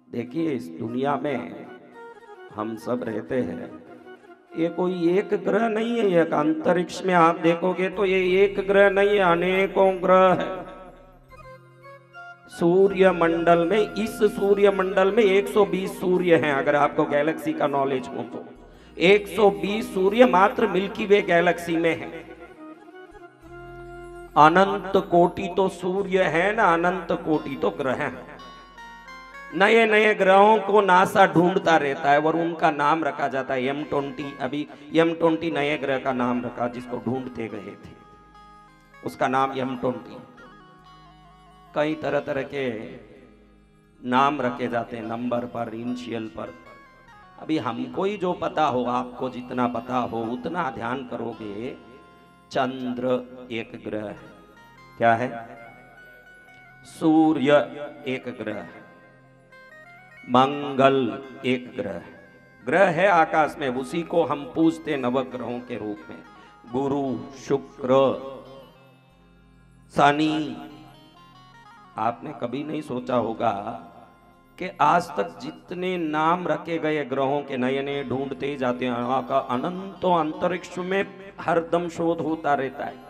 देखिए, इस दुनिया में हम सब रहते हैं, ये कोई एक ग्रह नहीं है। एक अंतरिक्ष में आप देखोगे तो ये एक ग्रह नहीं है, अनेकों ग्रह है। सूर्य मंडल में, इस सूर्य मंडल में 120 सूर्य हैं। अगर आपको गैलेक्सी का नॉलेज हो तो 120 सूर्य मात्र मिल्की वे गैलेक्सी में है। अनंत कोटि तो सूर्य है ना, अनंत कोटि तो ग्रह हैं। नए नए ग्रहों को नासा ढूंढता रहता है और उनका नाम रखा जाता है M20। अभी M20 नए ग्रह का नाम रखा, जिसको ढूंढते गए थे, उसका नाम M20। कई तरह तरह के नाम रखे जाते हैं, नंबर पर, इनिशियल पर। अभी हमको ही जो पता हो, आपको जितना पता हो उतना ध्यान करोगे। चंद्र एक ग्रह है। क्या है? सूर्य एक ग्रह है। मंगल एक ग्रह है। ग्रह है आकाश में, उसी को हम पूजते नवग्रहों के रूप में। गुरु, शुक्र, शनि। आपने कभी नहीं सोचा होगा कि आज तक जितने नाम रखे गए ग्रहों के, नए नए ढूंढते ही जाते हैं। अनंतों अंतरिक्ष में हरदम शोध होता रहता है।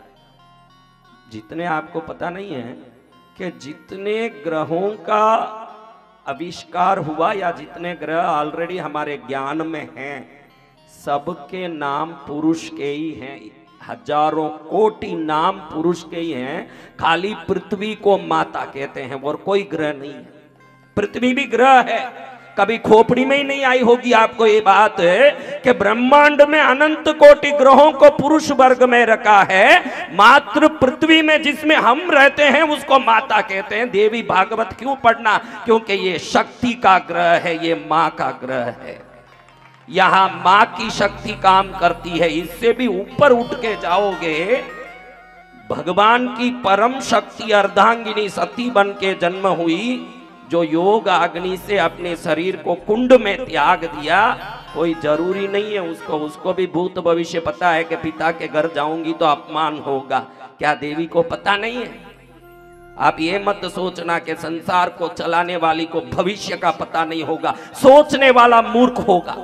जितने आपको पता नहीं है कि जितने ग्रहों का आविष्कार हुआ या जितने ग्रह ऑलरेडी हमारे ज्ञान में हैं, सबके नाम पुरुष के ही हैं। हजारों कोटि नाम पुरुष के ही हैं। खाली पृथ्वी को माता कहते हैं और कोई ग्रह नहीं है। पृथ्वी भी ग्रह है, कभी खोपड़ी में ही नहीं आई होगी आपको ये बात है कि ब्रह्मांड में अनंत कोटि ग्रहों को पुरुष वर्ग में रखा है। मात्र पृथ्वी में जिसमें हम रहते हैं उसको माता कहते हैं। देवी भागवत क्यों पढ़ना? क्योंकि ये शक्ति का ग्रह है, ये माँ का ग्रह है। यहां माँ की शक्ति काम करती है। इससे भी ऊपर उठ के जाओगे, भगवान की परम शक्ति अर्धांगिनी सती बन के जन्म हुई, जो योग अग्नि से अपने शरीर को कुंड में त्याग दिया। कोई जरूरी नहीं है उसको भी भूत भविष्य पता है कि पिता के घर जाऊंगी तो अपमान होगा। क्या देवी को पता नहीं है? आप ये मत सोचना कि संसार को चलाने वाली को भविष्य का पता नहीं होगा। सोचने वाला मूर्ख होगा।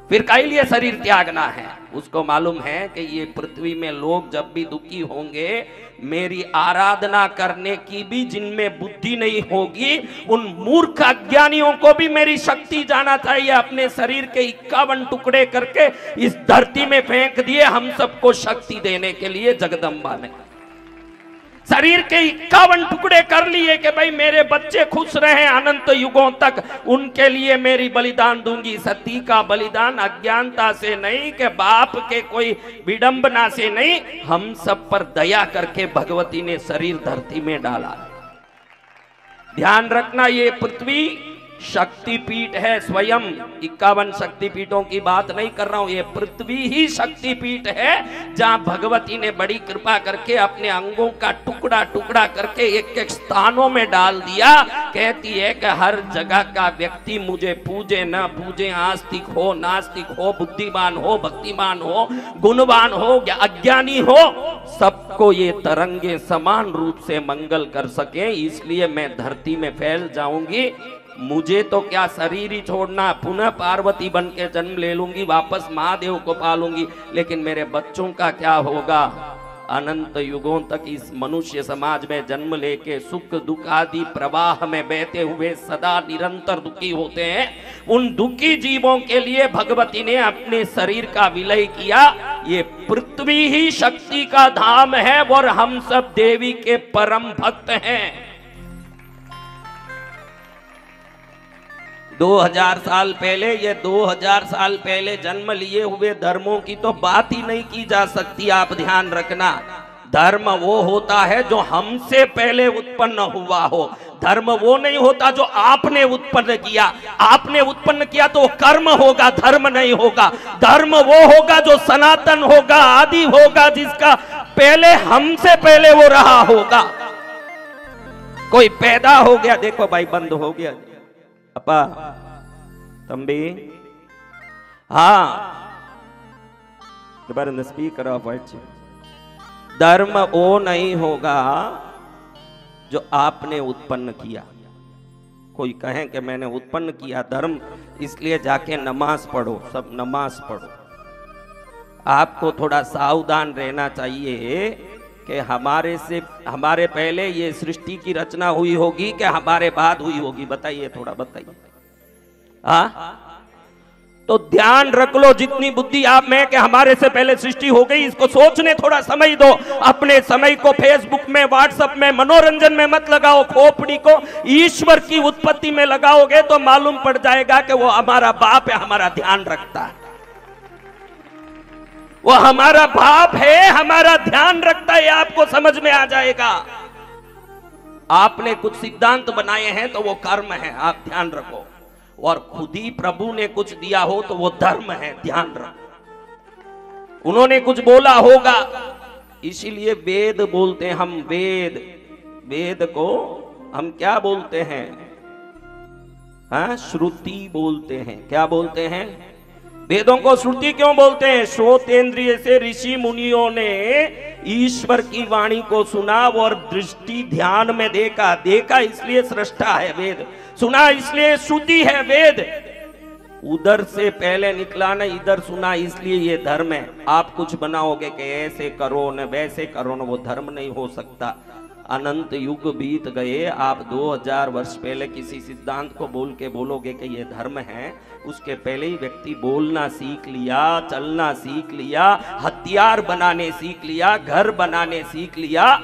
फिर कई लिए शरीर त्यागना है। उसको मालूम है कि ये पृथ्वी में लोग जब भी दुखी होंगे, मेरी आराधना करने की भी जिनमें बुद्धि नहीं होगी, उन मूर्ख अज्ञानियों को भी मेरी शक्ति जाना चाहिए। अपने शरीर के 51 टुकड़े करके इस धरती में फेंक दिए हम सबको शक्ति देने के लिए जगदम्बा ने। शरीर के 51 टुकड़े कर लिए कि भाई मेरे बच्चे खुश रहे अनंत युगों तक, उनके लिए मेरी बलिदान दूंगी। सती का बलिदान अज्ञानता से नहीं, कि बाप के कोई विडंबना से नहीं, हम सब पर दया करके भगवती ने शरीर धरती में डाला। ध्यान रखना, ये पृथ्वी शक्तिपीठ है स्वयं। 51 शक्तिपीठों की बात नहीं कर रहा हूं, ये पृथ्वी ही शक्तिपीठ है, जहां भगवती ने बड़ी कृपा करके अपने अंगों का टुकड़ा टुकड़ा करके एक एक स्थानों में डाल दिया। कहती है कि हर जगह का व्यक्ति मुझे पूजे न पूजे, आस्तिक हो नास्तिक हो, बुद्धिमान हो भक्तिमान हो, गुणवान हो अज्ञानी हो, सबको ये तरंगे समान रूप से मंगल कर सके। इसलिए मैं धरती में फैल जाऊंगी। मुझे तो क्या शरीर ही छोड़ना, पुनः पार्वती बन के जन्म ले लूंगी, वापस महादेव को पालूंगी, लेकिन मेरे बच्चों का क्या होगा? अनंत युगों तक इस मनुष्य समाज में जन्म लेके सुख दुख आदि प्रवाह में बहते हुए सदा निरंतर दुखी होते हैं। उन दुखी जीवों के लिए भगवती ने अपने शरीर का विलय किया। ये पृथ्वी ही शक्ति का धाम है और हम सब देवी के परम भक्त हैं। 2000 साल पहले, ये 2000 साल पहले जन्म लिए हुए धर्मों की तो बात ही नहीं की जा सकती। आप ध्यान रखना, धर्म वो होता है जो हमसे पहले उत्पन्न हुआ हो। धर्म वो नहीं होता जो आपने उत्पन्न किया। आपने उत्पन्न किया तो कर्म होगा, धर्म नहीं होगा। धर्म वो होगा जो सनातन होगा, आदि होगा, जिसका पहले हमसे पहले वो रहा होगा। कोई पैदा हो गया, देखो भाई बंद हो गया अपा तंबी, हाँ स्पीकर ऑफ वाइट। धर्म वो नहीं होगा जो आपने उत्पन्न किया। कोई कहे कि मैंने उत्पन्न किया धर्म, इसलिए जाके नमाज पढ़ो, सब नमाज पढ़ो। आपको थोड़ा सावधान रहना चाहिए कि हमारे पहले ये सृष्टि की रचना हुई होगी कि हमारे बाद हुई होगी, बताइए, थोड़ा बताइए। तो ध्यान रख लो जितनी बुद्धि आप में कि हमारे से पहले सृष्टि हो गई, इसको सोचने थोड़ा समय दो। अपने समय को फेसबुक में, व्हाट्सएप में, मनोरंजन में मत लगाओ। खोपड़ी को ईश्वर की उत्पत्ति में लगाओगे तो मालूम पड़ जाएगा कि वो हमारा बाप है, हमारा ध्यान रखता है। वो हमारा बाप है, हमारा ध्यान रखता है, आपको समझ में आ जाएगा। आपने कुछ सिद्धांत बनाए हैं तो वो कर्म है, आप ध्यान रखो। और खुद ही प्रभु ने कुछ दिया हो तो वो धर्म है, ध्यान रखो। उन्होंने कुछ बोला होगा, इसीलिए वेद बोलते हैं हम। वेद को हम क्या बोलते हैं? श्रुति बोलते हैं। क्या बोलते हैं? वेदों को श्रुति क्यों बोलते हैं? श्रोतेंद्रिय से ऋषि मुनियों ने ईश्वर की वाणी को सुना और दृष्टि ध्यान में देखा इसलिए सृष्टा है वेद, सुना इसलिए श्रुति है वेद। उधर से पहले निकला ना, इधर सुना इसलिए ये धर्म है। आप कुछ बनाओगे कि ऐसे करो न वैसे करो न, वो धर्म नहीं हो सकता। अनंत युग बीत गए, आप 2000 वर्ष पहले किसी सिद्धांत को बोल के बोलोगे कि ये धर्म है, उसके पहले ही व्यक्ति बोलना सीख लिया, चलना सीख लिया, हथियार बनाने सीख लिया, घर बनाने सीख लिया,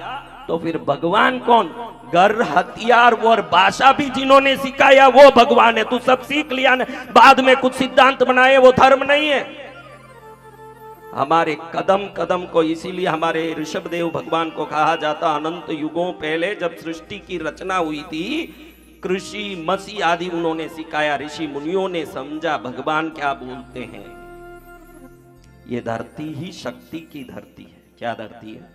तो फिर भगवान कौन? घर, हथियार और भाषा भी जिन्होंने सिखाया वो भगवान है। तू सब सीख लिया ना, बाद में कुछ सिद्धांत बनाए, वो धर्म नहीं है। हमारे कदम कदम को, इसीलिए हमारे ऋषभदेव भगवान को कहा जाता, अनंत युगों पहले जब सृष्टि की रचना हुई थी, कृषि मसी आदि उन्होंने सिखाया, ऋषि मुनियों ने समझा भगवान क्या बोलते हैं। ये धरती ही शक्ति की धरती है। क्या धरती है?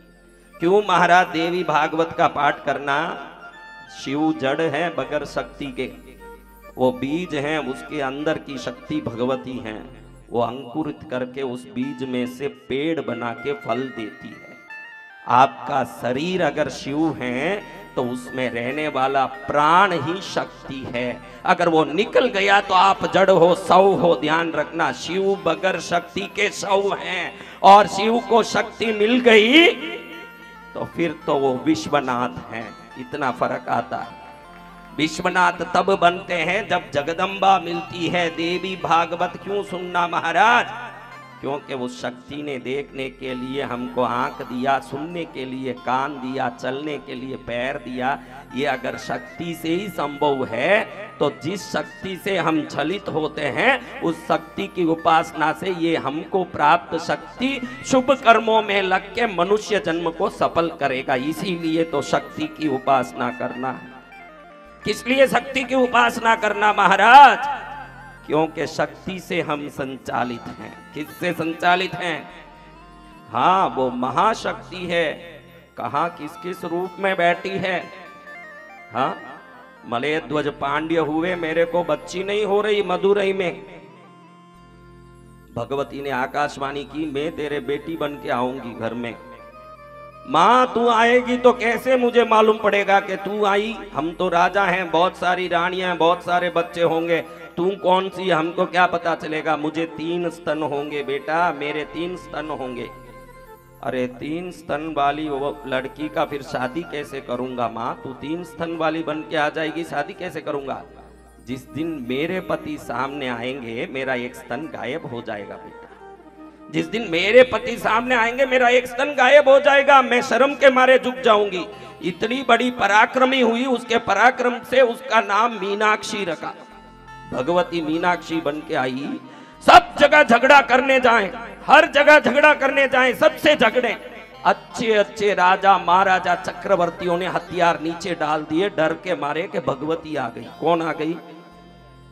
क्यों महाराज? देवी भागवत का पाठ करना। शिव जड़ है बगैर शक्ति के, वो बीज हैं, उसके अंदर की शक्ति भगवती है। वो अंकुरित करके उस बीज में से पेड़ बना के फल देती है। आपका शरीर अगर शिव है तो उसमें रहने वाला प्राण ही शक्ति है। अगर वो निकल गया तो आप जड़ हो, सौ हो। ध्यान रखना, शिव बगैर शक्ति के सौ हैं, और शिव को शक्ति मिल गई तो फिर तो वो विश्वनाथ हैं। इतना फर्क आता है। विश्वनाथ तब बनते हैं जब जगदम्बा मिलती है। देवी भागवत क्यों सुनना महाराज? क्योंकि उस शक्ति ने देखने के लिए हमको आंख दिया, सुनने के लिए कान दिया, चलने के लिए पैर दिया। ये अगर शक्ति से ही संभव है तो जिस शक्ति से हम छलित होते हैं उस शक्ति की उपासना से ये हमको प्राप्त शक्ति शुभ कर्मों में लग के मनुष्य जन्म को सफल करेगा। इसीलिए तो शक्ति की उपासना करना है। किस लिए शक्ति की उपासना करना महाराज? क्योंकि शक्ति से हम संचालित हैं। किससे संचालित हैं? हाँ, वो महाशक्ति है। कहाँ किस किस रूप में बैठी है? हाँ, मलय ध्वज पांड्य हुए, मेरे को बच्ची नहीं हो रही मदुरई में। भगवती ने आकाशवाणी की, मैं तेरे बेटी बन के आऊंगी घर में। माँ तू आएगी तो कैसे मुझे मालूम पड़ेगा कि तू आई? हम तो राजा हैं, बहुत सारी रानियां, बहुत सारे बच्चे होंगे, तू कौन सी? हमको क्या पता चलेगा? मुझे 3 स्तन होंगे बेटा, मेरे 3 स्तन होंगे। अरे 3 स्तन वाली वो लड़की का फिर शादी कैसे करूंगा माँ? तू 3 स्तन वाली बन के आ जाएगी, शादी कैसे करूंगा? जिस दिन मेरे पति सामने आएंगे मेरा एक स्तन गायब हो जाएगा बेटा। जिस दिन मेरे पति सामने आएंगे मेरा एक स्तन गायब हो जाएगा। मैं शर्म के मारे झुक जाऊंगी। इतनी बड़ी पराक्रमी हुई, उसके पराक्रम से उसका नाम मीनाक्षी रखा। भगवती मीनाक्षी बन के आई। सब जगह झगड़ा करने जाएं, हर जगह झगड़ा करने जाएं, सबसे झगड़े। अच्छे अच्छे राजा महाराजा चक्रवर्तियों ने हथियार नीचे डाल दिए डर के मारे कि भगवती आ गई। कौन आ गई?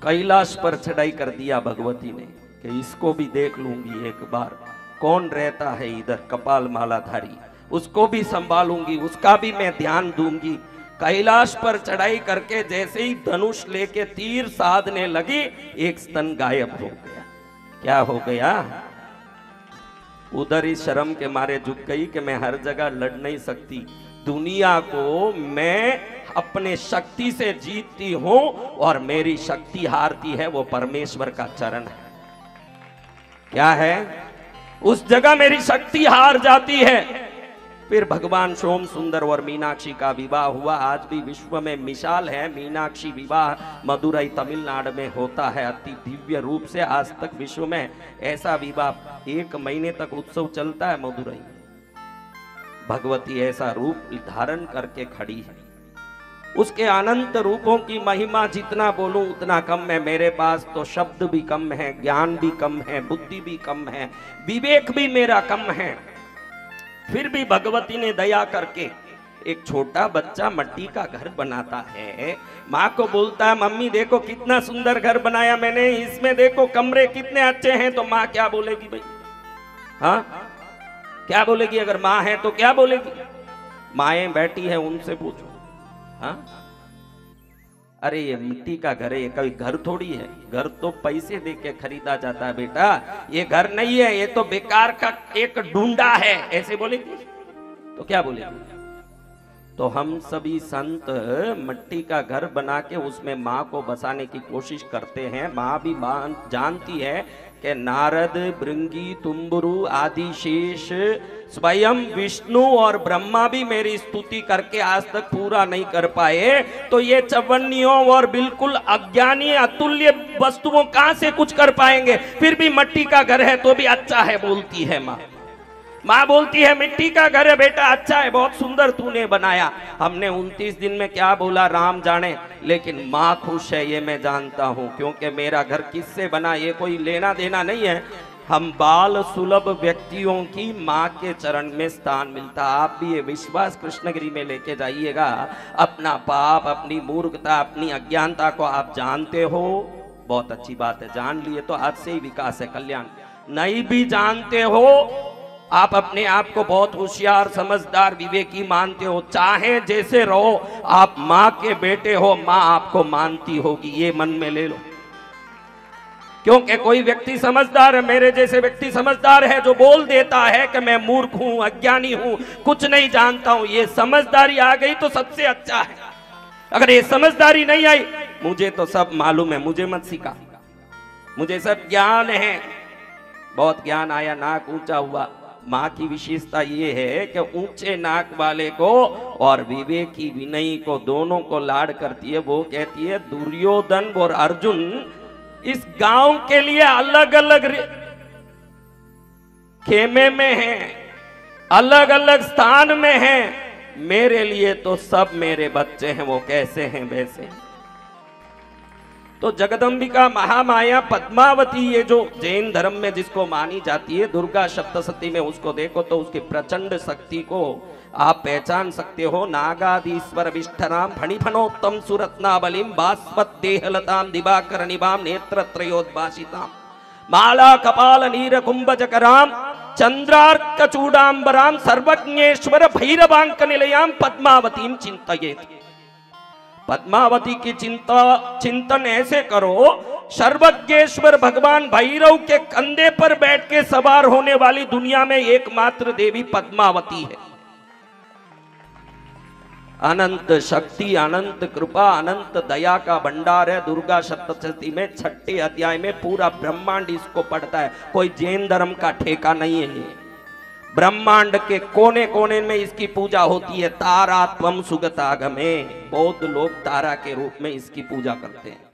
कैलाश पर चढ़ाई कर दिया भगवती ने कि इसको भी देख लूंगी एक बार, कौन रहता है इधर कपाल मालाधारी, उसको भी संभालूंगी, उसका भी मैं ध्यान दूंगी। कैलाश पर चढ़ाई करके जैसे ही धनुष लेके तीर साधने लगी, एक स्तन गायब हो गया। क्या हो गया? उधर ही शर्म के मारे झुक गई कि मैं हर जगह लड़ नहीं सकती, दुनिया को मैं अपने शक्ति से जीतती हूं और मेरी शक्ति हारती है, वो परमेश्वर का चरण है। क्या है? उस जगह मेरी शक्ति हार जाती है। फिर भगवान सोम सुंदर और मीनाक्षी का विवाह हुआ। आज भी विश्व में मिसाल है। मीनाक्षी विवाह मदुरई तमिलनाडु में होता है अति दिव्य रूप से। आज तक विश्व में ऐसा विवाह 1 महीने तक उत्सव चलता है मदुरई। भगवती ऐसा रूप धारण करके खड़ी है। उसके अनंत रूपों की महिमा जितना बोलूं उतना कम है। मेरे पास तो शब्द भी कम है, ज्ञान भी कम है, बुद्धि भी कम है, विवेक भी मेरा कम है। फिर भी भगवती ने दया करके एक छोटा बच्चा मिट्टी का घर बनाता है, माँ को बोलता है मम्मी देखो कितना सुंदर घर बनाया मैंने, इसमें देखो कमरे कितने अच्छे हैं। तो माँ क्या बोलेगी भाई? हाँ, क्या बोलेगी? अगर माँ है तो क्या बोलेगी? माएं बैठी है उनसे पूछो। हाँ, अरे ये मिट्टी का घर है, ये कोई घर थोड़ी है। घर तो पैसे दे के खरीदा जाता है बेटा, ये घर नहीं है, ये तो बेकार का एक ढूंढा है, ऐसे बोलेगी? तो क्या बोलेगी? तो हम सभी संत मिट्टी का घर बना के उसमें माँ को बसाने की कोशिश करते हैं। माँ भी जानती है कि नारद, भृंगी, तुम्बुरु आदि शेष, स्वयं विष्णु और ब्रह्मा भी मेरी स्तुति करके आज तक पूरा नहीं कर पाए, तो ये चवन्नियों और बिल्कुल अज्ञानी अतुल्य वस्तुओं कहां से कुछ कर पाएंगे? फिर भी मिट्टी का घर है तो भी अच्छा है बोलती है माँ। माँ बोलती है मिट्टी का घर है बेटा, अच्छा है, बहुत सुंदर तूने बनाया। हमने 29 दिन में क्या बोला राम जाने, लेकिन माँ खुश है ये मैं जानता हूँ, क्योंकि मेरा घर किससे बना ये कोई लेना देना नहीं है। हम बाल सुलभ व्यक्तियों की माँ के चरण में स्थान मिलता। आप भी ये विश्वास कृष्णगिरी में लेके जाइएगा। अपना पाप, अपनी मूर्खता, अपनी अज्ञानता को आप जानते हो, बहुत अच्छी बात है, जान लिए तो आज से ही विकास है, कल्याण। नहीं भी जानते हो, आप अपने आप को बहुत होशियार, समझदार, विवेकी मानते हो, चाहे जैसे रहो, आप माँ के बेटे हो, माँ आपको मानती होगी, ये मन में ले लो। क्योंकि कोई व्यक्ति समझदार है, मेरे जैसे व्यक्ति समझदार है, जो बोल देता है कि मैं मूर्ख हूं, अज्ञानी हूं, कुछ नहीं जानता हूं, ये समझदारी आ गई तो सबसे अच्छा है। अगर ये समझदारी नहीं आई, मुझे तो सब मालूम है, मुझे मत सिखा, मुझे सब ज्ञान है। बहुत ज्ञान आया, नाक ऊंचा हुआ। माँ की विशेषता ये है कि ऊंचे नाक वाले को और विवेकी विनयी को दोनों को लाड करती है। वो कहती है दुर्योधन और अर्जुन इस गांव के लिए अलग अलग खेमे में हैं, अलग अलग स्थान में हैं, मेरे लिए तो सब मेरे बच्चे हैं, वो कैसे हैं वैसे। तो जगदम्बिका महामाया पद्मावती, ये जो जैन धर्म में जिसको मानी जाती है, दुर्गा सप्तशती में उसको देखो तो उसकी प्रचंड शक्ति को आप पहचान सकते हो। नागादीश्वर विष्ठराम फणिफणोत्तम सुरत्नावलीम बास्वत देहलताम दिवाकर निभाम नेत्रत्रयोद्भासिताम माला कपाल नीर कुंभजकराम चंद्रार्क चूडांबराम सर्वज्ञेश्वर भैरवांक निलयाम पद्मावतीम चिंतयेत। पद्मावती की चिंतन ऐसे करो, सर्वज्ञेश्वर भगवान भैरव के कंधे पर बैठ के सवार होने वाली दुनिया में एकमात्र देवी पद्मावती है। अनंत शक्ति, अनंत कृपा, अनंत दया का भंडार है। दुर्गा सप्तशती में 6ठे अध्याय में पूरा ब्रह्मांड इसको पढ़ता है, कोई जैन धर्म का ठेका नहीं है। ब्रह्मांड के कोने कोने में इसकी पूजा होती है। तारात्वम सुगतागमे, बौद्ध लोग तारा के रूप में इसकी पूजा करते हैं।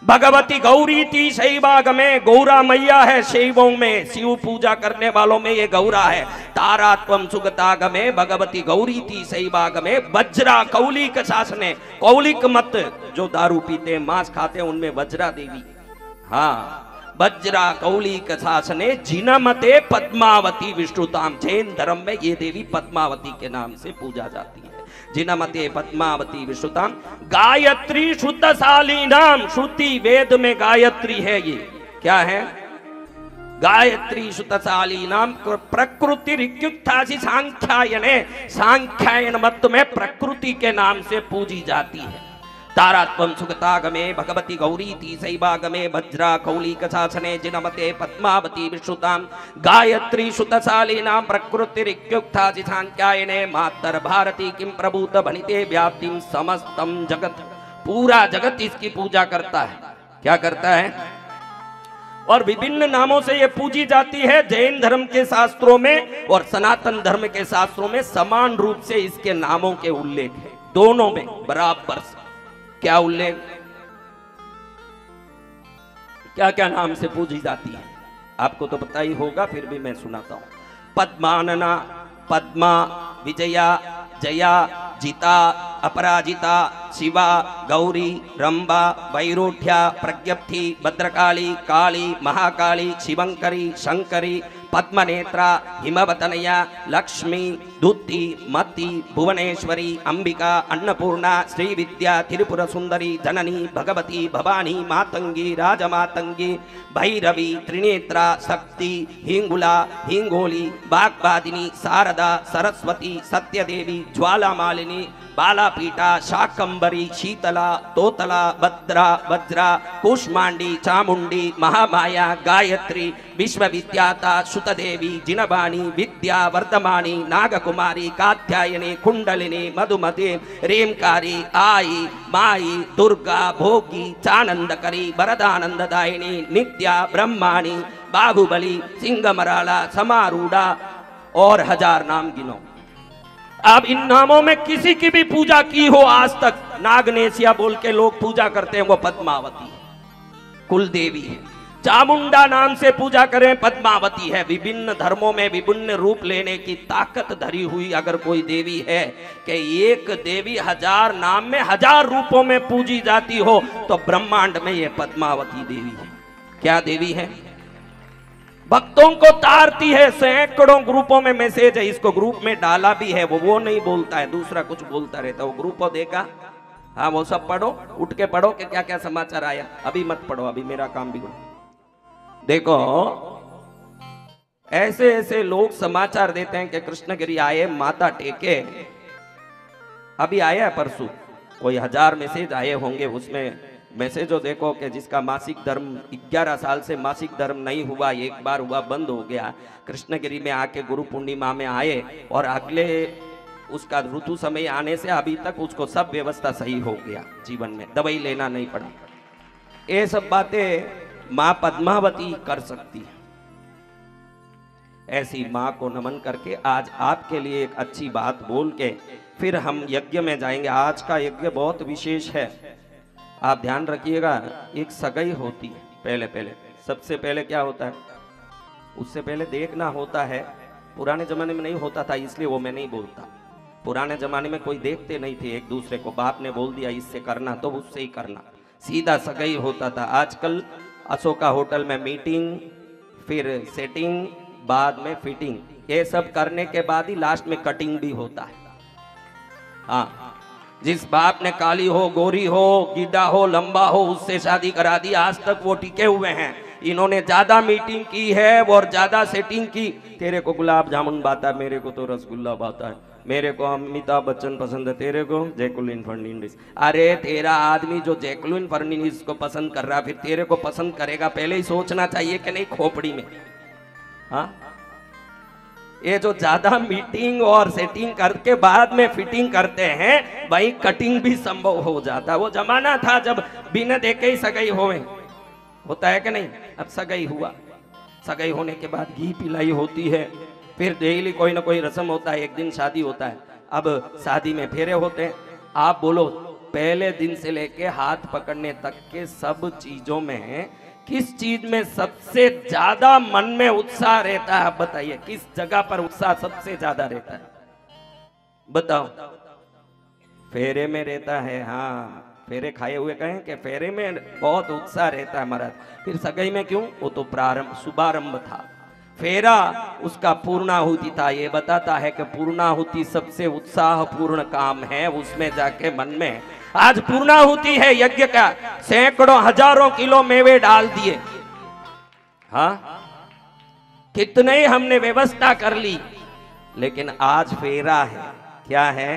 भगवती गौरी ती शैवागमे, गौरा मैया है शैवों में, शिव पूजा करने वालों में ये गौरा है। तारात्वम सुगतागमे भगवती गौरी ती शैवागमे वज्रा कौलिक शासने, कौलिक मत जो दारू पीते मांस खाते उनमें वज्रा देवी, हाँ वज्रा कौलिक शासने जिनमते पद्मावती विष्णुताम। जैन धर्म में ये देवी पद्मावती के नाम से पूजा जाती है। जिनमते पद्मावती विष्णुताम गायत्री शुद्धशाली नाम, श्रुति वेद में गायत्री है। ये क्या है? गायत्री शुद्धशाली नाम प्रकृति रिक्युक्तासी सांख्यायने, सांख्यायन मत में प्रकृति के नाम से पूजी जाती है। तारात्वं सुगतागमे भगवती गौरीति सैवागमे वज्रा कौली कशासने जिनमते पद्मावती विश्रुतां गायत्री शुतशालिनां प्रकृतिरित्युक्ता जिसांख्यायने मातर भारती किं प्रभूत भणिते व्याप्तिं समस्तम जगत। पूरा जगत इसकी पूजा करता है। क्या करता है? और विभिन्न नामों से ये पूजी जाती है। जैन धर्म के शास्त्रों में और सनातन धर्म के शास्त्रों में समान रूप से इसके नामों के उल्लेख है, दोनों में बराबर से। क्या उल्लेख? क्या क्या नाम से पूजी जाती है आपको तो पता ही होगा, फिर भी मैं सुनाता हूं। पद्मानना, पद्मा, विजया, जया, जिता, अपराजिता, शिवा, गौरी, रंबा, वैरोठ्या, प्रज्ञप्ति, भद्रकाली, काली, महाकाली, शिवंकरी, शंकरी, पद्मनेत्रा, हिमवतनया, लक्ष्मी, दुत्ती, मति, भुवनेश्वरी, अंबिका, अन्नपूर्णा, श्रीविद्या, त्रिपुर सुंदरी, जननी, भगवती, भवानी, मातंगी, राजमातंगी, भैरवी, त्रिनेत्रा, शक्ति, हिंगुला, हिंगोली, बागवादिनी, शारदा, सरस्वती, सत्यदेवी, ज्वालामालिनी, बालापीठा, शाकंबरी, शीतला, तोतला, भद्रा, वज्रा, कुष्मांडी, चामुंडी, महामाया, गायत्री, विश्वविद्याता, सुतदेवी, जिनबानी, विद्या वर्धमानी, नागकुमारी, कात्यायनी, कुंडलिनी, मधुमती, रेमकारी, आई, माई, दुर्गा, भोगी, चानंदकरी, वरदानंददायिनी, नित्या, ब्रह्माणी, बाहुबली, सिंगमराला, समारूढ़ा और 1000 नाम गिनो। अब इन नामों में किसी की भी पूजा की हो आज तक, नागनेशिया बोल के लोग पूजा करते हैं, वो पद्मावती है, कुल देवी है। चामुंडा नाम से पूजा करें, पद्मावती है। विभिन्न धर्मों में विभिन्न रूप लेने की ताकत धरी हुई अगर कोई देवी है कि एक देवी 1000 नाम में 1000 रूपों में पूजी जाती हो, तो ब्रह्मांड में ये पद्मावती देवी है। क्या देवी है? भक्तों को तारती है। सैकड़ों ग्रुपों में मैसेज है, इसको ग्रुप में डाला भी है, वो नहीं बोलता है, दूसरा कुछ बोलता रहता है। वो ग्रुप को देखा, हाँ वो सब पढ़ो, उठ के पढ़ो कि क्या क्या समाचार आया। अभी मत पढ़ो, अभी मेरा काम बिगड़ो। देखो ऐसे ऐसे लोग समाचार देते हैं कि कृष्णगिरी आए, माता टेके। अभी आया है परसों, कोई 1000 मैसेज आए होंगे, उसमें मैसेजो देखो कि जिसका मासिक धर्म 11 साल से मासिक धर्म नहीं हुआ, एक बार हुआ, बंद हो गया, कृष्णगिरी में आके गुरु पूर्णिमा में आए और अगले उसका ऋतु समय आने से अभी तक उसको सब व्यवस्था सही हो गया, जीवन में दवाई लेना नहीं पड़ा। ये सब बातें माँ पद्मावती कर सकती है। ऐसी माँ को नमन करके आज आपके लिए एक अच्छी बात बोल के फिर हम यज्ञ में जाएंगे। आज का यज्ञ बहुत विशेष है, आप ध्यान रखिएगा। एक सगाई होती है, पहले सबसे पहले क्या होता है, उससे पहले देखना होता है। पुराने जमाने में नहीं होता था, इसलिए वो मैं नहीं बोलता। पुराने जमाने में कोई देखते नहीं थे एक दूसरे को, बाप ने बोल दिया इससे करना तो उससे ही करना, सीधा सगाई होता था। आजकल अशोका होटल में मीटिंग, फिर सेटिंग, बाद में फिटिंग, ये सब करने के बाद ही लास्ट में कटिंग भी होता है। हाँ, जिस बाप ने काली हो, गोरी हो, गीडा हो, लंबा हो, उससे शादी करा दी, आज तक वो टिके हुए हैं। इन्होंने ज्यादा मीटिंग की है और ज्यादा सेटिंग की। तेरे को गुलाब जामुन बाता है, मेरे को तो रसगुल्ला बाता है, मेरे को अमिताभ बच्चन पसंद है, तेरे को जैकुलिन फर्नींडिस। अरे तेरा आदमी जो जैकुलिन फर्नींडिस को पसंद कर रहा, फिर तेरे को पसंद करेगा, पहले ही सोचना चाहिए कि नहीं खोपड़ी में। हाँ, ये जो ज्यादा मीटिंग और सेटिंग करके बाद में फिटिंग करते हैं, वही कटिंग भी संभव हो जाता। वो जमाना था जब बिना देखे ही सगाई होवे, होता है कि नहीं? अब सगाई हुआ, सगाई होने के बाद घी पिलाई होती है, फिर डेली कोई ना कोई रस्म होता है, एक दिन शादी होता है। अब शादी में फेरे होते हैं। आप बोलो पहले दिन से लेके हाथ पकड़ने तक के सब चीजों में किस चीज में सबसे ज्यादा मन में उत्साह रहता है? आप बताइए, किस जगह पर उत्साह सबसे ज्यादा रहता है? बताओ। फेरे में रहता है। हाँ, फेरे खाए हुए कहें कि फेरे में बहुत उत्साह रहता है महाराज। फिर सगाई में क्यों? वो तो प्रारंभ, शुभारंभ था। फेरा उसका पूर्णाहुति था। ये बताता है कि पूर्णाहुति सबसे उत्साहपूर्ण काम है, उसमें जाके मन में आज पूर्णाहुति है यज्ञ का, सैकड़ों हजारों किलो मेवे डाल दिए। हाँ, कितने ही हमने व्यवस्था कर ली, लेकिन आज फेरा है। क्या है?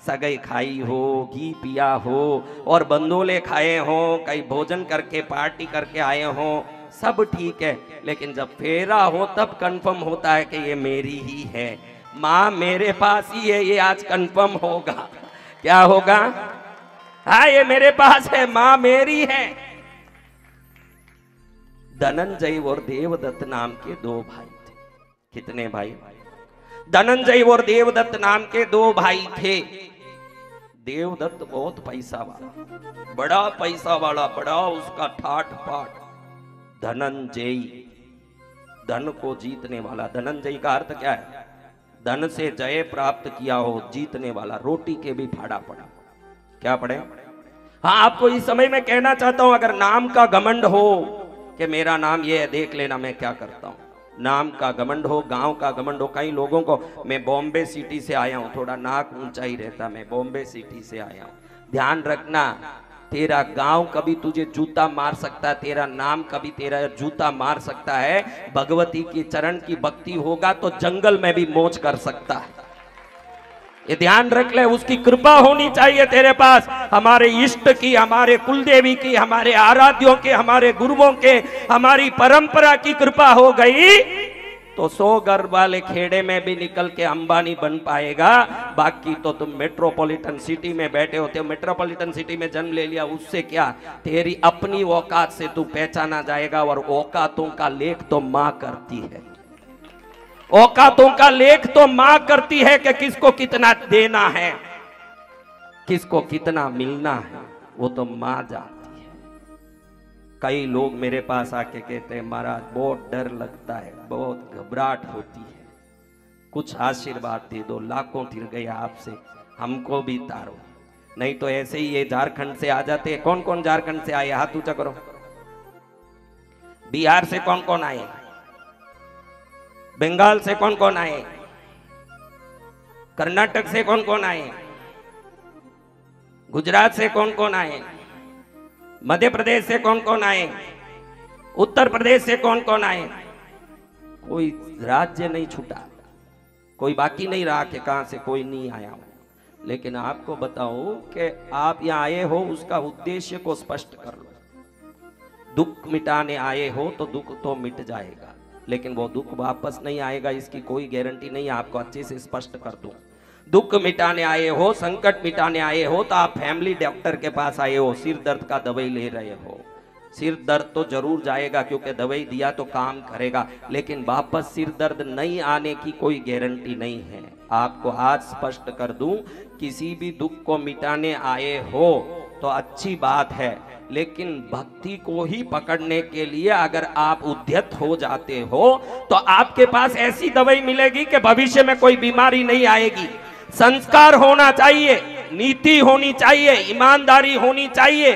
सगाई खाई हो, घी पिया हो और बंदोले खाए हो, कहीं भोजन करके पार्टी करके आए हो, सब ठीक है। लेकिन जब फेरा हो तब कंफर्म होता है कि ये मेरी ही है, माँ मेरे पास ही है, ये आज कंफर्म होगा। क्या होगा? हाँ, ये मेरे पास है, माँ मेरी है। धनंजय और देवदत्त नाम के दो भाई थे। कितने भाई? धनंजय और देवदत्त नाम के दो भाई थे। देवदत्त बहुत पैसा वाला, बड़ा पैसा वाला, बड़ा उसका ठाठ पाठ। धनंजय धन को जीतने वाला। धनंजय का अर्थ क्या है? धन से जय प्राप्त किया हो, जीतने वाला, रोटी के भी फाड़ा पड़ा। क्या पड़े? हाँ, आपको इस समय में कहना चाहता हूं, अगर नाम का घमंड हो कि मेरा नाम ये है, देख लेना मैं क्या करता हूं। नाम का घमंड हो, गांव का घमंड हो। कई लोगों को, मैं बॉम्बे सिटी से आया हूं, थोड़ा नाक ऊंचा ही रहता, मैं बॉम्बे सिटी से आया हूं। ध्यान रखना, तेरा गांव कभी तुझे जूता मार सकता है, तेरा नाम कभी तेरा जूता मार सकता है। भगवती के चरण की भक्ति होगा तो जंगल में भी मौज कर सकता है। ये ध्यान रख ले, उसकी कृपा होनी चाहिए तेरे पास। हमारे इष्ट की, हमारे कुलदेवी की, हमारे आराध्यों के, हमारे गुरुओं के, हमारी परंपरा की कृपा हो गई तो 100 घर वाले खेड़े में भी निकल के अंबानी बन पाएगा। बाकी तो तुम मेट्रोपॉलिटन सिटी में बैठे होते हो, मेट्रोपॉलिटन सिटी में जन्म ले लिया, उससे क्या? तेरी अपनी औकात से तू पहचाना जाएगा। और औकातों का लेख तो मां करती है, औकातों का लेख तो मां करती है कि किसको कितना देना है, किसको कितना मिलना है, वो तो मां जानती है। कई लोग मेरे पास आके कहते हैं, महाराज बहुत डर लगता है, बहुत घबराहट होती है, कुछ आशीर्वाद दे दो, लाखों फिर गए आपसे, हमको भी तारो। नहीं तो ऐसे ही ये झारखंड से आ जाते हैं। कौन कौन झारखंड से आए? हाथ ऊंचा करो। बिहार से कौन कौन आए? बंगाल से कौन कौन आए? कर्नाटक से कौन कौन आए? गुजरात से कौन कौन आए? मध्य प्रदेश से कौन कौन आए? उत्तर प्रदेश से कौन कौन आए? कोई राज्य नहीं छूटा, कोई बाकी नहीं रहा कि कहां से कोई नहीं आया हो। लेकिन आपको बताओ कि आप यहां आए हो, उसका उद्देश्य को स्पष्ट कर लो। दुख मिटाने आए हो तो दुख तो मिट जाएगा, लेकिन वो दुख वापस नहीं आएगा, इसकी कोई गारंटी नहीं है। आपको अच्छे से स्पष्ट कर दूं, दुख मिटाने आए हो, संकट मिटाने आए हो तो आप फैमिली डॉक्टर के पास आए हो, सिर दर्द का दवाई ले रहे हो। सिर दर्द तो जरूर जाएगा क्योंकि दवाई दिया तो काम करेगा, लेकिन वापस सिर दर्द नहीं आने की कोई गारंटी नहीं है। आपको आज स्पष्ट कर दूं, किसी भी दुख को मिटाने आए हो तो अच्छी बात है, लेकिन भक्ति को ही पकड़ने के लिए अगर आप उद्यत हो जाते हो तो आपके पास ऐसी दवाई मिलेगी कि भविष्य में कोई बीमारी नहीं आएगी। संस्कार होना चाहिए, नीति होनी चाहिए, ईमानदारी होनी चाहिए,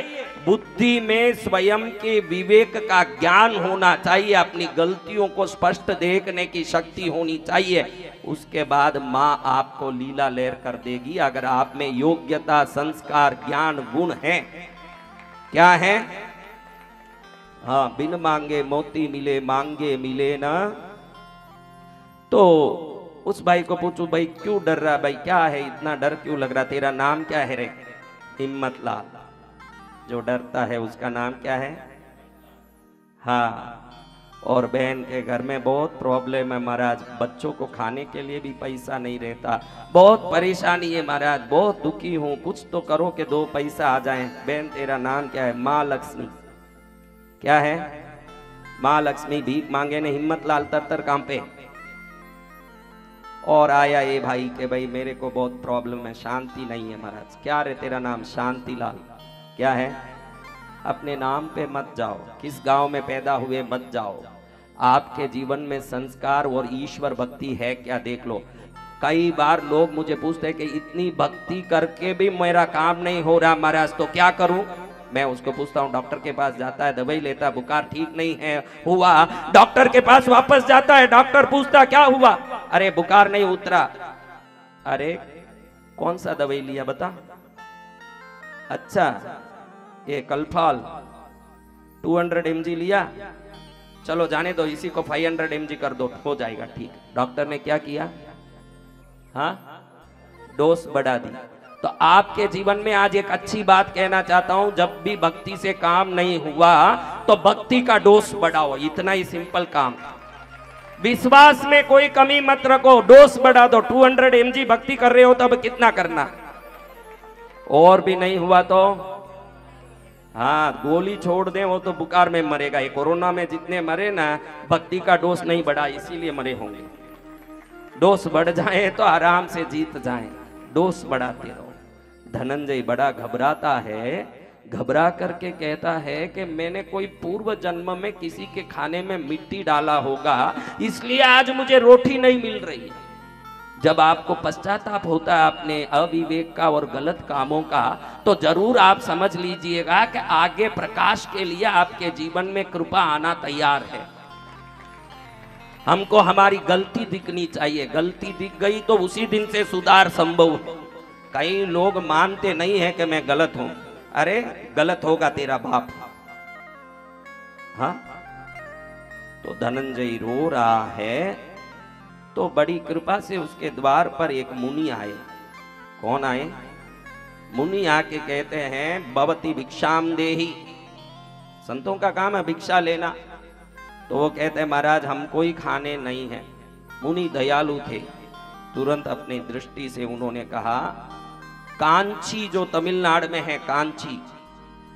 बुद्धि में स्वयं के विवेक का ज्ञान होना चाहिए, अपनी गलतियों को स्पष्ट देखने की शक्ति होनी चाहिए। उसके बाद माँ आपको लीला लहर कर देगी अगर आप में योग्यता, संस्कार, ज्ञान, गुण है। क्या है? हाँ, बिन मांगे मोती मिले, मांगे मिले ना। तो उस भाई को पूछूं, भाई क्यों डर रहा? भाई क्या है, इतना डर क्यों लग रहा? तेरा नाम क्या है रे? हिम्मत लाल। जो डरता है उसका नाम क्या है? हाँ। और बहन के घर में बहुत प्रॉब्लम है महाराज, बच्चों को खाने के लिए भी पैसा नहीं रहता, बहुत परेशानी है महाराज, बहुत दुखी हूँ, कुछ तो करो कि 2 पैसा आ जाए। बहन तेरा नाम क्या है? माँ लक्ष्मी। क्या है? माँ लक्ष्मी। भीख मांगे ने हिम्मत लाल तर काम पे और आया ये भाई के भाई मेरे को बहुत प्रॉब्लम है, शांति नहीं है महाराज। क्या रे तेरा नाम? शांति लाल। क्या है? अपने नाम पे मत जाओ, किस गांव में पैदा हुए मत जाओ, आपके जीवन में संस्कार और ईश्वर भक्ति है क्या देख लो। कई बार लोग मुझे पूछते हैं कि इतनी भक्ति करके भी मेरा काम नहीं हो रहा महाराज, तो क्या करूं? मैं उसको पूछता हूं, डॉक्टर के पास जाता है, दवाई लेता है, बुखार ठीक नहीं है हुआ, डॉक्टर के पास वापस जाता है, डॉक्टर पूछता क्या हुआ? अरे बुखार नहीं उतरा। अरे कौन सा दवाई लिया बता? अच्छा ये कलफाल 200 mg लिया, चलो जाने दो, इसी को 500 mg कर दो, हो जाएगा ठीक। डॉक्टर ने क्या किया? हाँ, डोज बढ़ा दी। तो आपके जीवन में आज एक अच्छी बात कहना चाहता हूं, जब भी भक्ति से काम नहीं हुआ तो भक्ति का डोज बढ़ाओ, इतना ही सिंपल काम। विश्वास में कोई कमी मत रखो, डोज बढ़ा दो। 200 mg भक्ति कर रहे हो तो अब कितना करना, और भी नहीं हुआ तो हाँ गोली छोड़ दें, वो तो बुखार में मरेगा। ये कोरोना में जितने मरे ना, भक्ति का डोज नहीं बढ़ा इसीलिए मरे होंगे। डोज बढ़ जाए तो आराम से जीत जाए, डोज बढ़ाते रहो। धनंजय बड़ा घबराता है, घबरा करके कहता है कि मैंने कोई पूर्व जन्म में किसी के खाने में मिट्टी डाला होगा, इसलिए आज मुझे रोटी नहीं मिल रही है। जब आपको पश्चाताप होता है अपने अविवेक का और गलत कामों का, तो जरूर आप समझ लीजिएगा कि आगे प्रकाश के लिए आपके जीवन में कृपा आना तैयार है। हमको हमारी गलती दिखनी चाहिए, गलती दिख गई तो उसी दिन से सुधार संभव है। कई लोग मानते नहीं है कि मैं गलत हूं। अरे गलत होगा तेरा बाप। हाँ, तो धनंजय रो रहा है, तो बड़ी कृपा से उसके द्वार पर एक मुनि आए। कौन आए? मुनि आके कहते हैं भवती भिक्षाम देहि। संतों का काम है भिक्षा लेना। तो वो कहते हैं महाराज हमको ही खाने नहीं है। मुनि दयालु थे, तुरंत अपनी दृष्टि से उन्होंने कहा, कांची जो तमिलनाडु में है, कांची,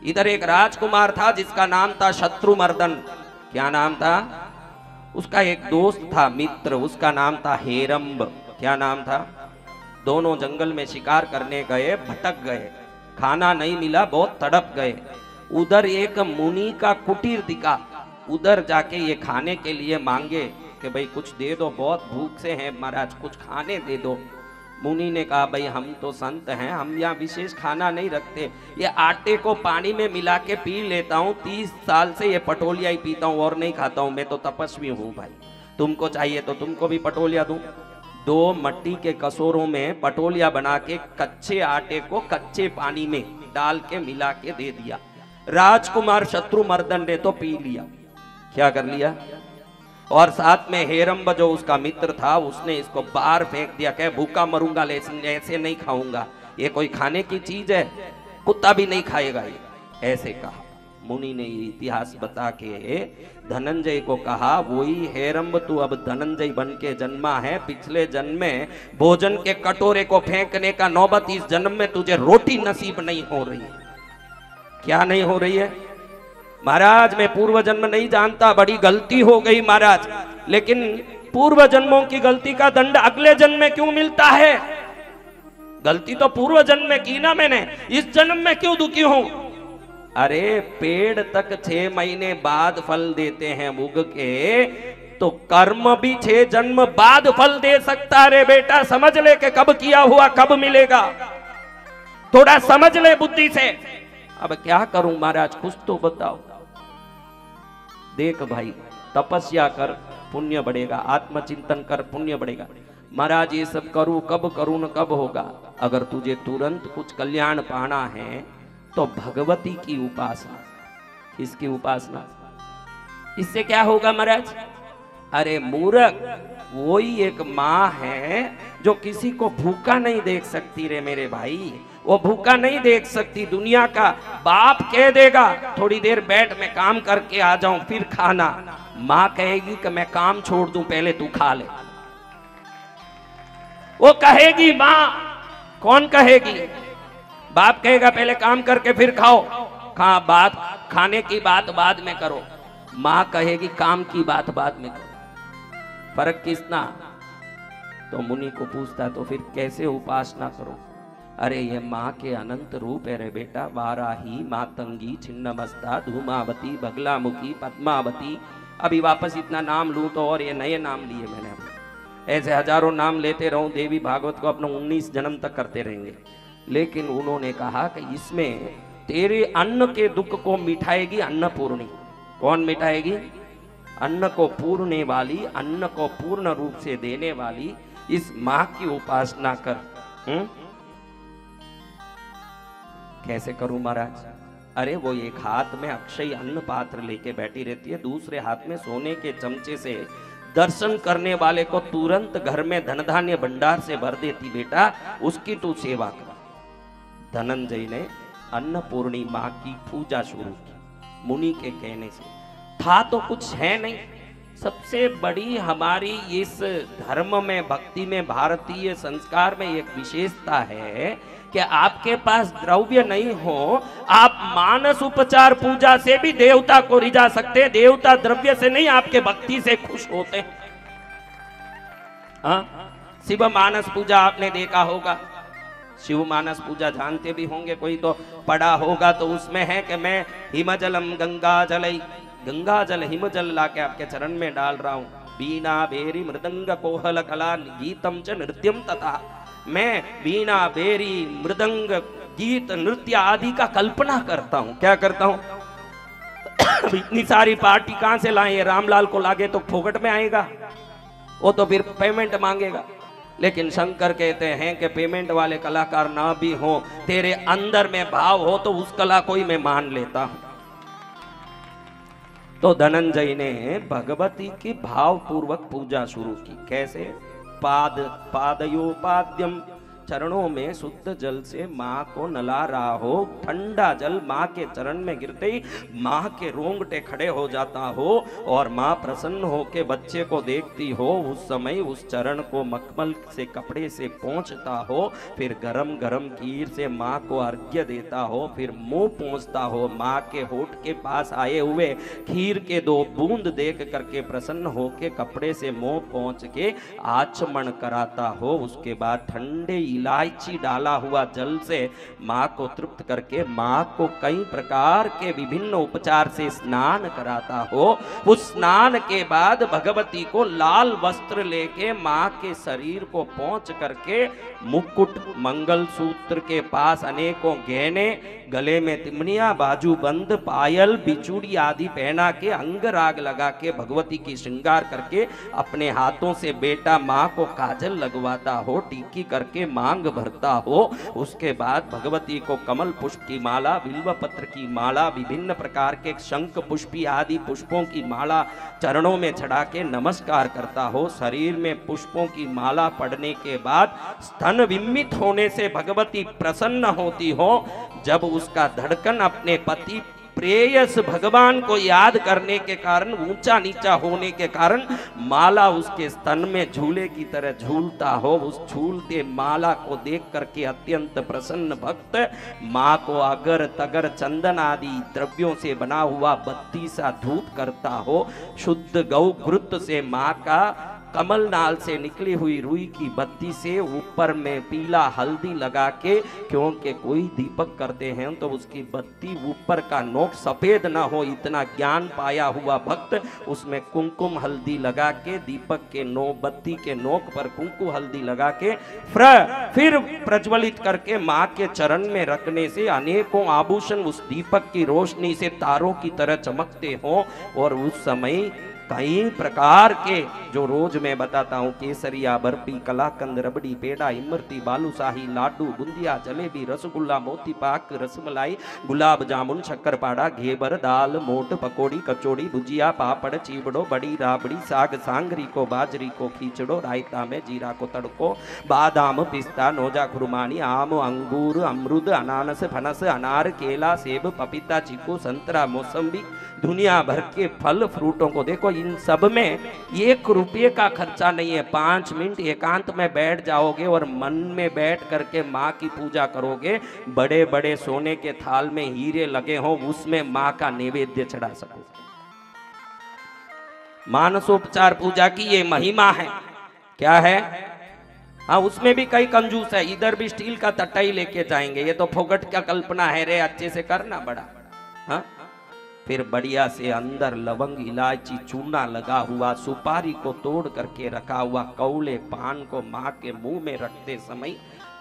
इधर एक राजकुमार था जिसका नाम था शत्रुमर्दन। क्या नाम था? उसका एक दोस्त था, मित्र, उसका नाम था हेरंब। क्या नाम था? दोनों जंगल में शिकार करने गए, भटक गए, खाना नहीं मिला, बहुत तड़प गए। उधर एक मुनि का कुटीर दिखा, उधर जाके ये खाने के लिए मांगे कि भाई कुछ दे दो, बहुत भूख से हैं महाराज, कुछ खाने दे दो। मुनि ने कहा भाई हम तो संत हैं, हम यहाँ विशेष खाना नहीं रखते, ये आटे को पानी में मिला के पी लेता हूँ, 30 साल से ये पटोलिया ही पीता हूँ और नहीं खाता हूँ, मैं तो तपस्वी हूँ भाई, तुमको चाहिए तो तुमको भी पटोलिया दूं। 2 मट्टी के कसोरों में पटोलिया बना के कच्चे आटे को कच्चे पानी में डाल के मिला के दे दिया। राजकुमार शत्रुमर्दन ने तो पी लिया। क्या कर लिया? और साथ में हेरंब जो उसका मित्र था, उसने इसको बाहर फेंक दिया, कह भूखा मरूंगा लेकिन ऐसे नहीं खाऊंगा, ये कोई खाने की चीज है, कुत्ता भी नहीं खाएगा ये, ऐसे कहा। मुनि ने इतिहास बता के धनंजय को कहा, वही हेरंब तू अब धनंजय बन के जन्मा है, पिछले जन्म में भोजन के कटोरे को फेंकने का नौबत, इस जन्म में तुझे रोटी नसीब नहीं हो रही है। क्या नहीं हो रही है? महाराज मैं पूर्व जन्म नहीं जानता, बड़ी गलती हो गई महाराज, लेकिन पूर्व जन्मों की गलती का दंड अगले जन्म में क्यों मिलता है? गलती तो पूर्व जन्म में की ना मैंने, इस जन्म में क्यों दुखी हूं? अरे पेड़ तक 6 महीने बाद फल देते हैं उग के, तो कर्म भी 6 जन्म बाद फल दे सकता। रे बेटा समझ ले कि कब किया हुआ कब मिलेगा, थोड़ा समझ ले बुद्धि से। अब क्या करूं महाराज, कुछ तो बताओ। देख भाई, तपस्या कर पुण्य बढ़ेगा, आत्मचिंतन कर पुण्य बढ़ेगा। महाराज ये सब करूं कब करूं न कब होगा? अगर तुझे तुरंत कुछ कल्याण पाना है तो भगवती की उपासना। किसकी उपासना? इससे क्या होगा महाराज? अरे मूर्ख, वही एक माँ है जो किसी को भूखा नहीं देख सकती रे मेरे भाई, वो भूखा नहीं देख सकती। दुनिया का बाप कह देगा थोड़ी देर बैठ मैं काम करके आ जाऊं फिर खाना, माँ कहेगी कि मैं काम छोड़ दूं पहले तू खा ले। वो कहेगी माँ, कौन कहेगी? बाप कहेगा पहले काम करके फिर खाओ, बात खाने की बात बाद में करो। माँ कहेगी काम की बात बाद में करो। फर्क किसना? तो मुनि को पूछता तो फिर कैसे उपासना करो? अरे ये माँ के अनंत रूप है रे बेटा, वाराही, मातंगी, छिन्नमस्ता, धूमावती, बगलामुखी, पद्मावती। अभी वापस इतना नाम लूं तो और ये नए नाम लिए मैंने अभी, ऐसे हजारों नाम लेते रहूं, देवी भागवत को अपना 19 जन्म तक करते रहेंगे। लेकिन उन्होंने कहा कि इसमें तेरे अन्न के दुख को मिटाएगी अन्नपूर्णी। कौन मिटाएगी? अन्न को पूरने वाली, अन्न को पूर्ण रूप से देने वाली इस माँ की उपासना कर। कैसे करूं महाराज? अरे वो एक हाथ में अक्षय अन्न पात्र लेके बैठी रहती है, दूसरे हाथ में सोने के चमचे से दर्शन करने वाले को तुरंत घर में धन धान्य भंडार से भर देती। बेटा उसकी तू सेवा कर। धनंजय ने अन्नपूर्णी माँ की पूजा शुरू की मुनि के कहने से। था तो कुछ है नहीं। सबसे बड़ी हमारी इस धर्म में, भक्ति में, भारतीय संस्कार में एक विशेषता है कि आपके पास द्रव्य नहीं हो, आप मानस उपचार पूजा से भी देवता को रिझा सकते हैं। देवता द्रव्य से नहीं, आपके भक्ति से खुश होते हैं। शिव मानस पूजा आपने देखा होगा, शिव मानस पूजा जानते भी होंगे, कोई तो पढ़ा होगा। तो उसमें है कि मैं हिमजलम गंगा जलई, गंगा जल हिम जल लाके आपके चरण में डाल रहा हूं। बीना बेरी मृदंग कोहल कला गीतम च नृत्यम तथा, मैं बीना बेरी मृदंग गीत नृत्य आदि का कल्पना करता हूं। क्या करता हूं? इतनी सारी पार्टी कहां से लाए? रामलाल को लागे तो फोकट में आएगा, वो तो फिर पेमेंट मांगेगा। लेकिन शंकर कहते हैं कि पेमेंट वाले कलाकार ना भी हो, तेरे अंदर में भाव हो तो उस कला को ही मैं मान लेता हूं। तो धनंजय ने भगवती की भाव पूर्वक पूजा शुरू की। कैसे? पादयोपाद्यम, चरणों में शुद्ध जल से माँ को नला रहा हो। ठंडा जल माँ के चरण में गिरते ही माँ के रोंगटे खड़े हो जाता हो और माँ प्रसन्न हो के बच्चे को देखती हो। उस समय उस चरण को मखमल से कपड़े से पोंछता हो, फिर गरम गरम खीर से माँ को अर्घ्य देता हो, फिर मुंह पोंछता हो। माँ के होठ के पास आए हुए खीर के 2 बूंद देख करके प्रसन्न हो के कपड़े से मुंह पोंछ के आचमन कराता हो। उसके बाद ठंडे इलायची डाला हुआ जल से माँ को तृप्त करके माँ को कई प्रकार के विभिन्न उपचार से स्नान कराता हो। उस स्नान के बाद भगवती को लाल वस्त्र लेके माँ के शरीर को पोंछ करके मुकुट, मंगलसूत्र के पास अनेकों गहने, गले में तिमनिया, बाजू बंद, पायल, बिचूड़ी आदि पहना के अंगराग लगा के भगवती की श्रृंगार करके अपने हाथों से बेटा माँ को काजल लगवाता हो, टीकी करके मांग भरता हो। उसके बाद भगवती को कमल पुष्प की माला, बिल्व पत्र की माला, विभिन्न प्रकार के शंख पुष्पी आदि पुष्पों की माला चरणों में चढ़ा के नमस्कार करता हो। शरीर में पुष्पों की माला पड़ने के बाद स्तन विम्मित होने से भगवती प्रसन्न होती हो। जब उसका धड़कन अपने पति प्रेयस भगवान को याद करने के कारण, ऊंचा नीचा होने के कारण माला उसके स्तन में झूले की तरह झूलता हो, उस झूलते माला को देख करके अत्यंत प्रसन्न भक्त माँ को अगर तगर चंदन आदि द्रव्यों से बना हुआ 32 धूप करता हो। शुद्ध गौ घृत से माँ का कमल नाल से निकली हुई रुई की बत्ती से ऊपर में पीला हल्दी लगा के, क्योंकि कोई दीपक करते हैं तो उसकी बत्ती ऊपर का नोक सफेद ना हो, इतना ज्ञान पाया हुआ भक्त उसमें कुमकुम हल्दी लगा के दीपक के बत्ती के नोक पर कुमकुम हल्दी लगा के फिर प्रज्वलित करके माँ के चरण में रखने से अनेकों आभूषण उस दीपक की रोशनी से तारों की तरह चमकते हो। और उस समय कई प्रकार के, जो रोज मैं बताता हूँ, केसरिया, बर्फी, कलाकंद, रबड़ी, पेड़ा, इमरती, बालूशाही, लाडू, बुंदिया, जलेबी, रसगुल्ला, मोती पाक, रसमलाई, गुलाब जामुन, शक्करपाड़ा, घेबर, दाल, मोट, पकौड़ी, कचौड़ी, भुजिया, पापड़, चीबड़ो, बड़ी राबड़ी, साग सांगरी को, बाजरी को खींचड़ो, रायता में जीरा को तड़को, बादाम, पिस्ता, नोजा, खुरमानी, आम, अंगूर, अमरूद, अनानस, फनस, अनार, केला, सेब, पपीता, चीकू, संतरा, मौसम्बी, दुनिया भर के फल फ्रूटों को देखो। इन सब में 1 रुपये का खर्चा नहीं है। 5 मिनट एकांत में बैठ जाओगे और मन में बैठ करके माँ की पूजा करोगे, बड़े बड़े सोने के थाल में हीरे लगे हों, उसमें माँ का नैवेद्य चढ़ा सको। मानसोपचार पूजा की ये महिमा है। क्या है? हाँ, उसमें भी कई कंजूस है। इधर भी स्टील का तट्टा ही लेके जाएंगे, ये तो फोगट क्या कल्पना है रे, अच्छे से करना बड़ा। हाँ, फिर बढ़िया से अंदर लवंग, इलायची, चूना लगा हुआ, सुपारी को तोड़ करके रखा हुआ कौले पान को माँ के मुंह में रखते समय,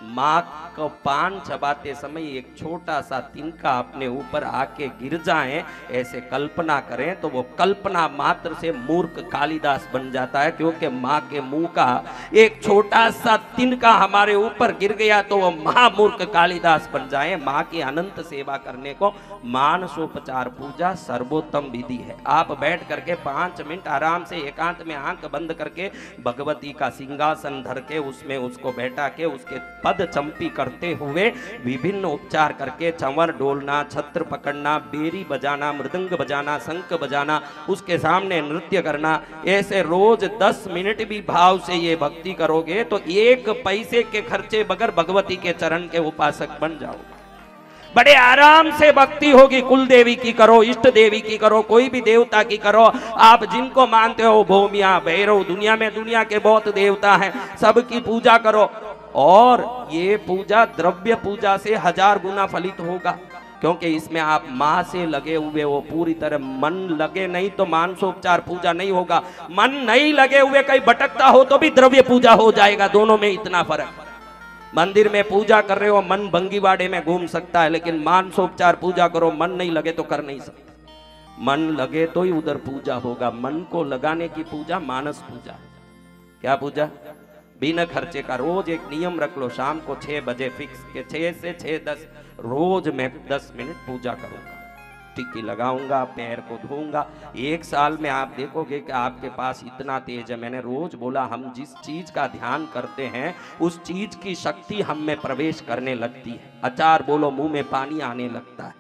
माँ को पान चबाते समय एक छोटा सा तिनका अपने ऊपर आके गिर जाए, ऐसे कल्पना करें तो वो कल्पना मात्र से मूर्ख कालिदास बन जाता है। क्योंकि माँ के मुंह का एक छोटा सा तिनका हमारे ऊपर गिर गया तो वो महामूर्ख कालिदास बन जाए। माँ की अनंत सेवा करने को मानसोपचार पूजा सर्वोत्तम विधि है। आप बैठ करके 5 मिनट आराम से एकांत में आंख बंद करके भगवती का सिंहासन धर के उसमें उसको बैठा के उसके पद पद चंपी करते हुए विभिन्न उपचार करके चंवर डोलना, छत्र पकड़ना, बेरी बजाना, मृदंग बजाना, शंख बजाना, उसके सामने नृत्य करना, ऐसे रोज 10 मिनट भी भाव से ये भक्ति करोगे तो 1 पैसे के खर्चे बगैर भगवती के चरण के उपासक बन जाओगे। बड़े आराम से भक्ति होगी। कुल देवी की करो, इष्ट देवी की करो, कोई भी देवता की करो, आप जिनको मानते हो, भौमिया, भैरव, दुनिया के बहुत देवता हैं, सबकी पूजा करो। और ये पूजा द्रव्य पूजा से 1000 गुना फलित होगा, क्योंकि इसमें आप माँ से लगे हुए हो पूरी तरह। मन लगे नहीं तो मानसोपचार पूजा नहीं होगा, मन नहीं लगे हुए कहीं भटकता हो तो भी द्रव्य पूजा हो जाएगा। दोनों में इतना फर्क। मंदिर में पूजा कर रहे हो, मन भंगीवाड़े में घूम सकता है, लेकिन मानसोपचार पूजा करो, मन नहीं लगे तो कर नहीं सकते। मन लगे तो ही उधर पूजा होगा। मन को लगाने की पूजा मानस पूजा। क्या पूजा? बिना खर्चे का। रोज एक नियम रख लो, शाम को 6 बजे फिक्स के 6 से 6:10 रोज मैं 10 मिनट पूजा करूंगा, टिक्की लगाऊंगा, पैर को धोऊंगा। 1 साल में आप देखोगे कि आपके पास इतना तेज है। मैंने रोज बोला, हम जिस चीज का ध्यान करते हैं उस चीज की शक्ति हम में प्रवेश करने लगती है। अचार बोलो, मुंह में पानी आने लगता है।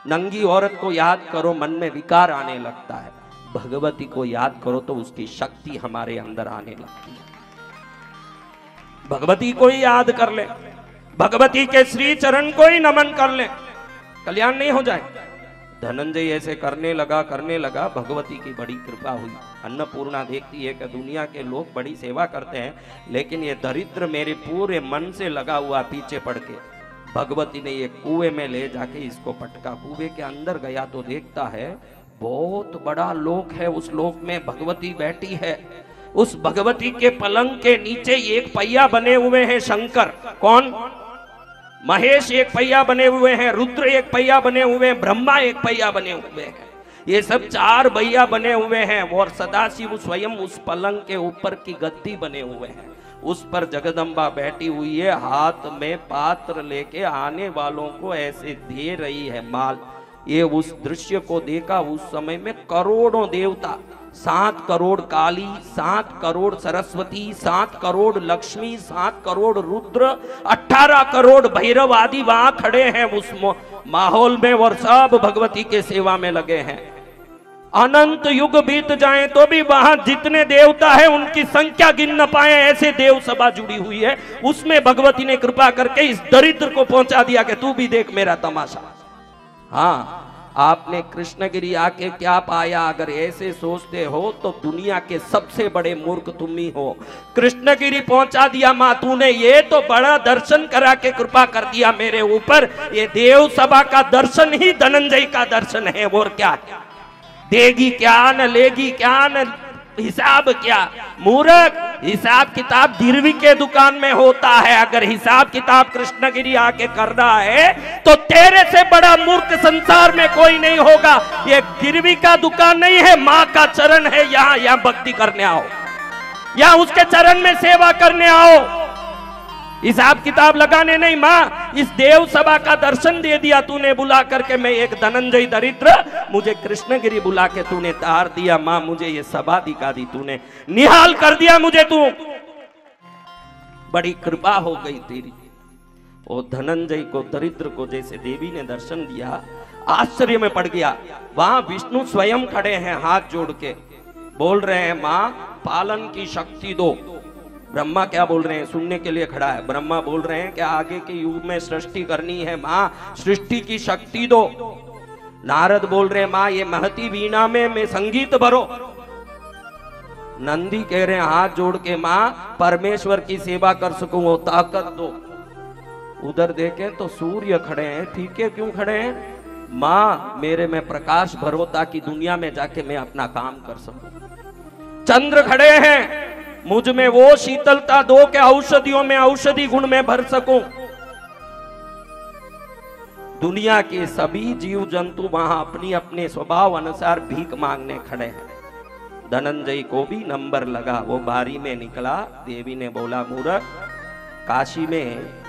नंगी औरत को याद करो, मन में विकार आने लगता है। भगवती को याद करो तो उसकी शक्ति हमारे अंदर आने लगती है। भगवती को ही याद कर ले, भगवती के श्री चरण को ही नमन कर ले, कल्याण नहीं हो जाए। धनंजय ऐसे करने लगा, भगवती की बड़ी कृपा हुई। अन्नपूर्णा देखती है कि दुनिया के लोग बड़ी सेवा करते हैं, लेकिन ये दरिद्र मेरे पूरे मन से लगा हुआ पीछे पड़ के। भगवती ने ये कुएं में ले जाके इसको पटका। कुएं के अंदर गया तो देखता है बहुत बड़ा लोक है। उस लोक में भगवती बैठी है। उस भगवती के पलंग के नीचे 1 पहिया बने हुए हैं शंकर। कौन? महेश 1 पहिया बने हुए हैं, रुद्र 1 पहिया बने हुए हैं, ब्रह्मा 1 पहिया बने हुए हैं। ये सब 4 भैया बने हुए हैं। और सदाशिव स्वयं उस पलंग के ऊपर की गद्दी बने हुए हैं। उस पर जगदम्बा बैठी हुई है, हाथ में पात्र लेके आने वालों को ऐसे दे रही है माल। ये उस दृश्य को देखा। उस समय में करोड़ों देवता, 7 करोड़ काली, 7 करोड़ सरस्वती, 7 करोड़ लक्ष्मी, 7 करोड़ रुद्र, 18 करोड़ भैरव आदि वहां खड़े हैं उस माहौल में, और सब भगवती के सेवा में लगे हैं। अनंत युग बीत जाएं तो भी वहां जितने देवता हैं उनकी संख्या गिन न पाए, ऐसे देव सभा जुड़ी हुई है। उसमें भगवती ने कृपा करके इस दरिद्र को पहुंचा दिया कि तू भी देख मेरा तमाशा। हाँ, आपने कृष्णगिरी आके क्या पाया? अगर ऐसे सोचते हो तो दुनिया के सबसे बड़े मूर्ख तुम ही हो। कृष्णगिरी पहुंचा दिया माँ तूने, ये तो बड़ा दर्शन करा के कृपा कर दिया मेरे ऊपर। ये देव सभा का दर्शन ही धनंजय का दर्शन है। और क्या देगी क्या न लेगी क्या न हिसाब क्या? मूर्ख, हिसाब किताब गिरवी के दुकान में होता है। अगर हिसाब किताब कृष्णगिरी आके कर रहा है तो तेरे से बड़ा मूर्ख संसार में कोई नहीं होगा। ये गिरवी का दुकान नहीं है, माँ का चरण है। यहाँ भक्ति करने आओ, यहाँ उसके चरण में सेवा करने आओ, हिसाब किताब लगाने नहीं। माँ, इस देव सभा का दर्शन दे दिया तूने बुला करके। मैं एक धनंजय दरिद्र, मुझे कृष्णगिरी बुला के तूने तार दिया। माँ, मुझे ये सभा दिखा दी तूने, निहाल कर दिया मुझे तू। बड़ी कृपा हो गई तेरी। ओ धनंजय को, दरिद्र को जैसे देवी ने दर्शन दिया, आश्चर्य में पड़ गया। वहां विष्णु स्वयं खड़े हैं, हाथ जोड़ के बोल रहे हैं, माँ पालन की शक्ति दो। ब्रह्मा क्या बोल रहे हैं? सुनने के लिए खड़ा है। ब्रह्मा बोल रहे हैं कि आगे के युग में सृष्टि करनी है, माँ सृष्टि की शक्ति दो। नारद बोल रहे हैं, माँ ये महती वीणा में मैं संगीत भरो। नंदी कह रहे हैं हाथ जोड़ के, माँ परमेश्वर की सेवा कर सकूं वो ताकत दो। उधर देखें तो सूर्य खड़े हैं, फीके क्यों खड़े हैं? माँ मेरे में प्रकाश भरो ताकि दुनिया में जाके मैं अपना काम कर सकूं। चंद्र खड़े हैं, मुझ में वो शीतलता दो कि औषधियों में औषधि गुण में भर सकूं। दुनिया के सभी जीव जंतु वहां अपनी अपने स्वभाव अनुसार भीख मांगने खड़े हैं। धनंजय को भी नंबर लगा, वो बारी में निकला। देवी ने बोला, मूर्ख, काशी में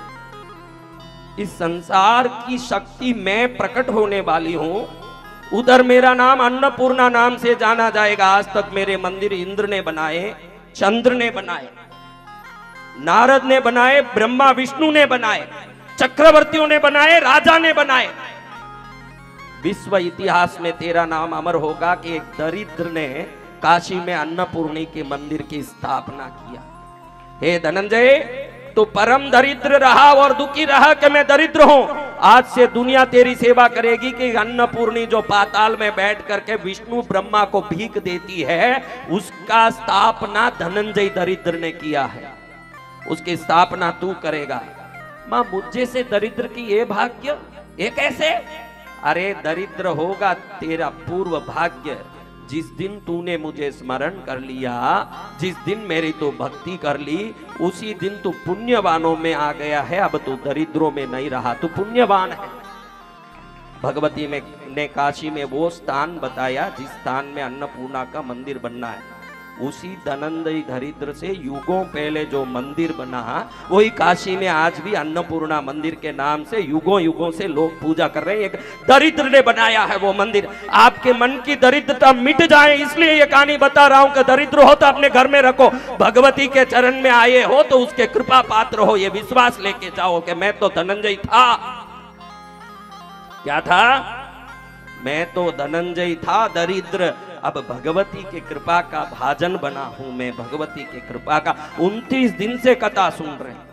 इस संसार की शक्ति मैं प्रकट होने वाली हूं। उधर मेरा नाम अन्नपूर्णा नाम से जाना जाएगा। आज तक मेरे मंदिर इंद्र ने बनाए, चंद्र ने बनाए, नारद ने बनाए, ब्रह्मा विष्णु ने बनाए, चक्रवर्तियों ने बनाए, राजा ने बनाए। विश्व इतिहास में तेरा नाम अमर होगा कि एक दरिद्र ने काशी में अन्नपूर्णी के मंदिर की स्थापना किया। हे धनंजय, तो परम दरिद्र रहा और दुखी रहा कि मैं दरिद्र हूं। आज से दुनिया तेरी सेवा करेगी कि अन्नपूर्णी जो पाताल में बैठ करके विष्णु ब्रह्मा को भीख देती है, उसका स्थापना धनंजय दरिद्र ने किया है, उसकी स्थापना तू करेगा। मां, मुझे से दरिद्र की ये भाग्य, ये कैसे? अरे दरिद्र होगा तेरा पूर्व भाग्य। जिस दिन तूने मुझे स्मरण कर लिया, जिस दिन मेरी तो भक्ति कर ली, उसी दिन तू पुण्यवानों में आ गया है। अब तू दरिद्रों में नहीं रहा, तू पुण्यवान है। भगवती ने काशी में वो स्थान बताया जिस स्थान में अन्नपूर्णा का मंदिर बनना है। उसी धनंजय दरिद्र से युगों पहले जो मंदिर बना, वही काशी में आज भी अन्नपूर्णा मंदिर के नाम से युगों युगों से लोग पूजा कर रहे हैं। एक दरिद्र ने बनाया है वो मंदिर। आपके मन की दरिद्रता मिट जाए इसलिए ये कहानी बता रहा हूं कि दरिद्र हो तो अपने घर में रखो, भगवती के चरण में आए हो तो उसके कृपा पात्र हो, ये विश्वास लेके जाओ कि मैं तो धनंजय था। क्या था? मैं तो धनंजय था, दरिद्र। अब भगवती की कृपा का भाजन बना हूं मैं, भगवती की कृपा का 29 दिन से कथा सुन रहे हैं।